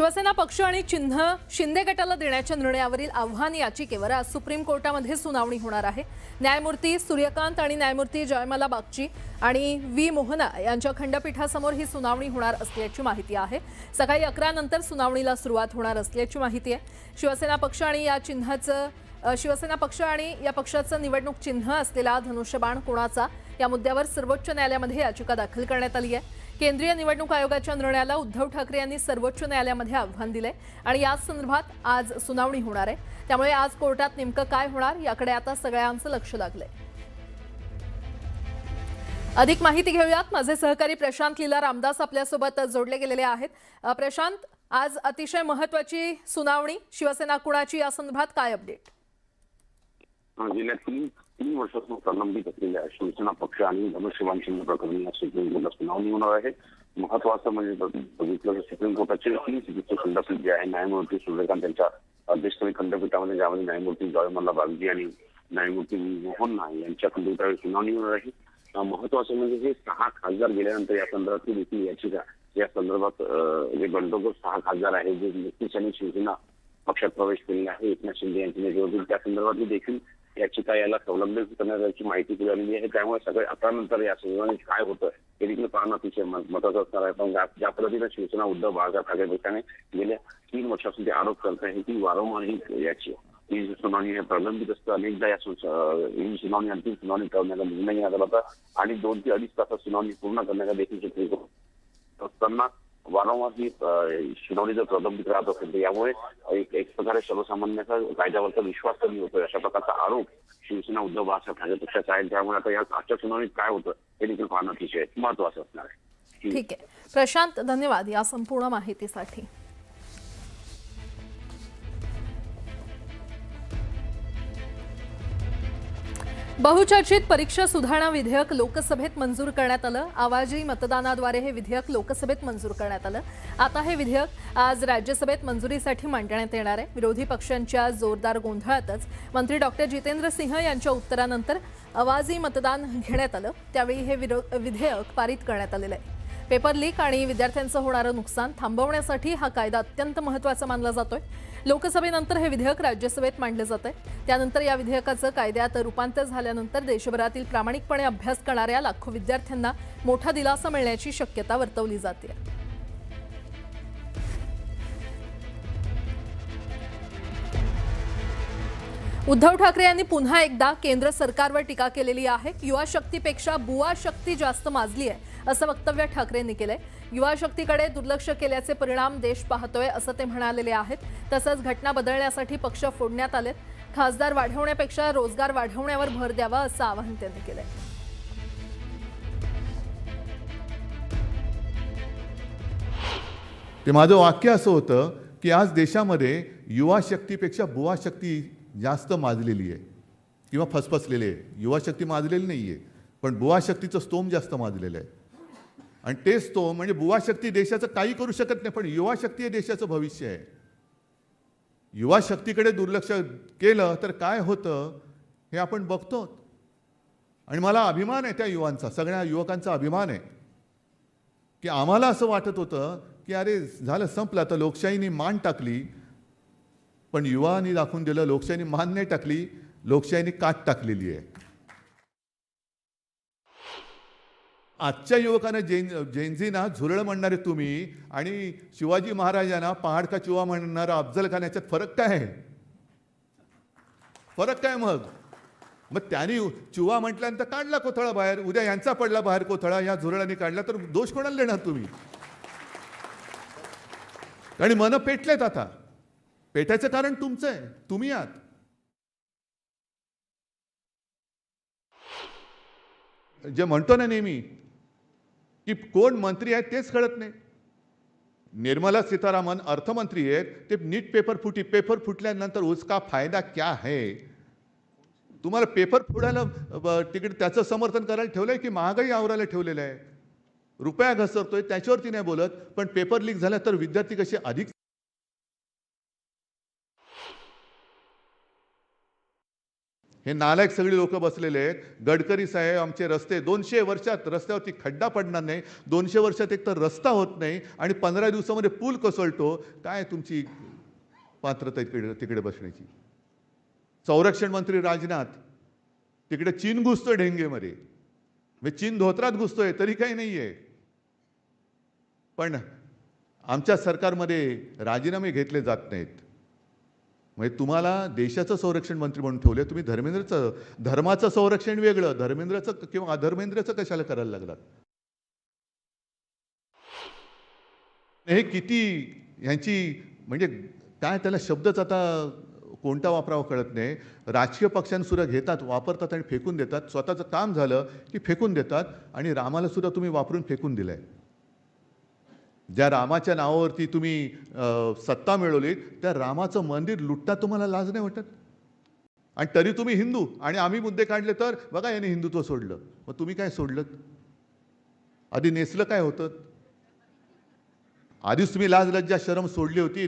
शिवसेना पक्ष आणि चिन्ह शिंदे गटाला देण्याच्या निर्णयावरील आव्हान याचिकेवर आज सुप्रीम कोर्टामध्ये सुनावणी होणार आहे। न्यायमूर्ती सूर्यकांत आणि न्यायमूर्ती जयमाला बागची आणि व्ही मोहना यांच्या खंडपीठासमोर ही सुनावणी होणार असल्याची माहिती आहे। सकाळी 11 नंतर सुनावणीला सुरुवात होणार असल्याची माहिती आहे। शिवसेना पक्ष आणि या पक्षाचं निवडणूक चिन्ह असलेला धनुष्यबाण कोणाचा या मुद्द्यावर सर्वोच्च न्यायालयामध्ये याचिका दाखल करण्यात आली आहे। केंद्रीय निवडणूक आयोगाच्या निर्णयाला उद्धव ठाकरे यांनी सर्वोच्च न्यायालयामध्ये आव्हान दिले आणि या संदर्भात आज सुनावणी होणार आहे। त्यामुळे आज कोर्टात नेमकं काय होणार याकडे आता सगळ्यांचं लक्ष लागलंय। अधिक माहिती घेऊयात। माझे सहकारी प्रशांत लीला रामदास आपल्यासोबत जोडले गेलेले आहेत। प्रशांत, आज अतिशय महत्त्वाची सुनावणी शिवसेना कुणाची या संदर्भात काय अपडेट? गेल्या तीन वर्षापासून प्रलंबित असलेल्या शिवसेना पक्ष आणि धनुष्यबाण चिन्ह प्रकरणी सुप्रीम कोर्टात सुनावणी होणार आहे। महत्वाचं म्हणजे बघितलं तर सुप्रीम कोर्टाचे 3 सदस्यीय खंडपीठ जे आहे, न्यायमूर्ती सूर्यकांत यांच्या अध्यक्षतेखाली खंडपीठामध्ये ज्यामध्ये न्यायमूर्ती जयमाला बागची आणि न्यायमूर्ती मोहना यांच्या खंडपीठावर सुनावणी होणार आहे। महत्वाचं म्हणजे हे 6 खासदार गेल्यानंतर या संदर्भातली देखील याचिका, या संदर्भात जे बंडखोर 6 खासदार आहे जे नुकतीच आणि शिवसेना पक्षात प्रवेश केलेला आहे, एकनाथ शिंदे यांच्या नेतृत्वातील, त्या संदर्भातली देखील याचिका याला संलग्न करण्याची माहिती मिळालेली आहे। त्यामुळे सगळे 11 नंतर या सुनावणीत काय होतं हे देखील पाहणं अतिशय महत्त्वाचं असणार आहे। पण ज्या पद्धतीने शिवसेना उद्धव बाळासाहेब ठाकरे पक्षाने गेल्या 3 वर्षापासून ते आरोप करत आहे की वारंवार ही सुनावणी प्रलंबित असतं। अनेकदा या सुनावणी अंतिम सुनावणी करण्याचा निर्णय घेण्यात आला होता आणि 2 ते 2.5 तासात सुनावणी पूर्ण करण्याचा देखील सुप्रीम कोर्ट असताना वारंवार ही सुनावणी जर प्रलंबित राहत असेल तर यामुळे एक प्रकारे सर्वसामान्यांचा कायद्यावरचा विश्वास कमी होतोय, अशा प्रकारचा आरोप शिवसेना उद्धव बाळासाहेब ठाकरे पक्षाचा आहे। त्यामुळे आता या आजच्या सुनावणीत काय होतं हे देखील पाहणं अतिशय महत्त्वाचं असणार आहे। ठीक आहे प्रशांत, धन्यवाद या संपूर्ण माहितीसाठी। बहुचर्चित परीक्षा सुधारणा विधेयक लोकसभेत मंजूर करण्यात आलं। आवाजी मतदानाद्वारे हे विधेयक लोकसभेत मंजूर करण्यात आलं। आता हे विधेयक आज राज्यसभेत मंजुरीसाठी मांडण्यात येणार आहे। विरोधी पक्षांच्या जोरदार गोंधळातच मंत्री डॉक्टर जितेंद्र सिंह यांच्या उत्तरानंतर आवाजी मतदान घेण्यात आलं। त्यावेळी हे विधेयक पारित करण्यात आलेलं आहे। पेपर लीक आणि विद्यार्थ्यांचं होणारं नुकसान थांबवण्यासाठी हा कायदा अत्यंत महत्त्वाचा मानला जातोय। लोकसभेनंतर हे विधेयक राज्यसभेत मांडलं जातंय। त्यानंतर या विधेयकाचं कायद्यात रूपांतर झाल्यानंतर देशभरातील प्रामाणिकपणे अभ्यास करणाऱ्या लाखो विद्यार्थ्यांना मोठा दिलासा मिळण्याची शक्यता वर्तवली जाते। उद्धव ठाकरे यांनी पुन्हा एकदा केंद्र सरकारवर टीका केलेली आहे। युवा शक्तीपेक्षा बुवा शक्ती जास्त माजली आहे असं वक्तव्य ठाकरेंनी केलंय। युवा शक्तीकडे दुर्लक्ष केल्याचे परिणाम देश पाहतोय असं ते म्हणालेले आहेत। तसंच घटना बदलण्यासाठी पक्ष फोडण्यात आलेत। खासदार वाढवण्यापेक्षा रोजगार वाढवण्यावर भर द्यावा असं आवाहन त्यांनी केलंय। ते माझं वाक्य असं होतं की आज देशामध्ये युवा शक्तीपेक्षा बुवा शक्ती जास्त माजलेली आहे किंवा फसफसलेली आहे। युवा शक्ती माजलेली नाही आहे, पण बुवा शक्तीचं स्तोम जास्त माजलेलं आहे। आणि ते स्तोम म्हणजे बुवा शक्ती देशाचं काही करू शकत नाही, पण युवा शक्ती हे देशाचं भविष्य आहे। युवा शक्तीकडे दुर्लक्ष केलं तर काय होतं हे आपण बघतो। आणि मला अभिमान आहे त्या युवांचा, सगळ्या युवकांचा अभिमान आहे की आम्हाला असं वाटत होतं की अरे झालं संपलं, आता लोकशाहीने मान टाकली, पण युवांनी दाखवून दिलं लोकशाहीने मान नाही टाकली, लोकशाहीने काट टाकलेली आहे। आजच्या युवकांना जेनझीना झुरळ म्हणणारे तुम्ही आणि शिवाजी महाराजांना पहाड का चुवा म्हणणारा अफजल खान याच्यात फरक काय आहे? फरक काय? मग त्यांनी चुवा म्हटल्यानंतर काढला कोथळा बाहेर, उद्या यांचा पडला बाहेर कोथळा, या झुरळांनी काढला, तर दोष कोणाला देणार तुम्ही? आणि मन पेटलेत आता। पेटायचं कारण तुमचं आहे, तुम्ही आहात। जे म्हणतो ना नेहमी की कोण मंत्री आहेत तेच कळत नाही। निर्मला सीतारामन अर्थमंत्री आहेत, ते नीट पेपर फुटल्यानंतर उसका फायदा क्या है? तुम्हाला पेपर फुटायला तिकीट त्याचं समर्थन करायला ठेवलंय की महागाई आवरायला ठेवलेलं आहे? रुपया घसरतोय त्याच्यावरती नाही बोलत, पण पेपर लीक झाला तर विद्यार्थी कसे अधिक हे नालायक सगळी लोक बसलेले आहेत. गडकरी साहेब आमचे रस्ते 200 वर्षात रस्त्यावरती खड्डा पडणार नाही, 200 वर्षात एक तर रस्ता होत नाही आणि 15 दिवसामध्ये पूल कोसळतो. काय तुमची पात्रता तिकडे बसण्याची? संरक्षण मंत्री राजनाथ तिकडे चीन घुसतोय ढेंगेमध्ये, चीन धोत्रात घुसतोय तरी काही नाही आहे. पण आमच्या सरकारमध्ये राजीनामे घेतले जात नाहीत. म्हणजे तुम्हाला देशाचं संरक्षण मंत्री म्हणून ठेवले, तुम्ही धर्माचं संरक्षण वेगळं, धर्मेंद्रचं किंवा अधर्मेंद्रचं कशाला करायला लागलात? हे किती ह्यांची म्हणजे काय, त्याला शब्दच आता कोणता वापरावा कळत नाही. राजकीय पक्षांसुद्धा घेतात, वापरतात आणि फेकून देतात. स्वतःचं काम झालं की फेकून देतात. आणि रामाला सुद्धा तुम्ही वापरून फेकून दिलंय. ज्या रामाच्या नावावरती तुम्ही सत्ता मिळवली, त्या रामाचं मंदिर लुटता तुम्हाला लाज नाही वाटत? आणि तरी तुम्ही हिंदू, आणि आम्ही मुद्दे काढले तर बघा याने हिंदुत्व सोडलं. मग तुम्ही काय सोडलं? आधी नेसलं काय होतं? आधीच तुम्ही लाज लज्जा शरम सोडली होती.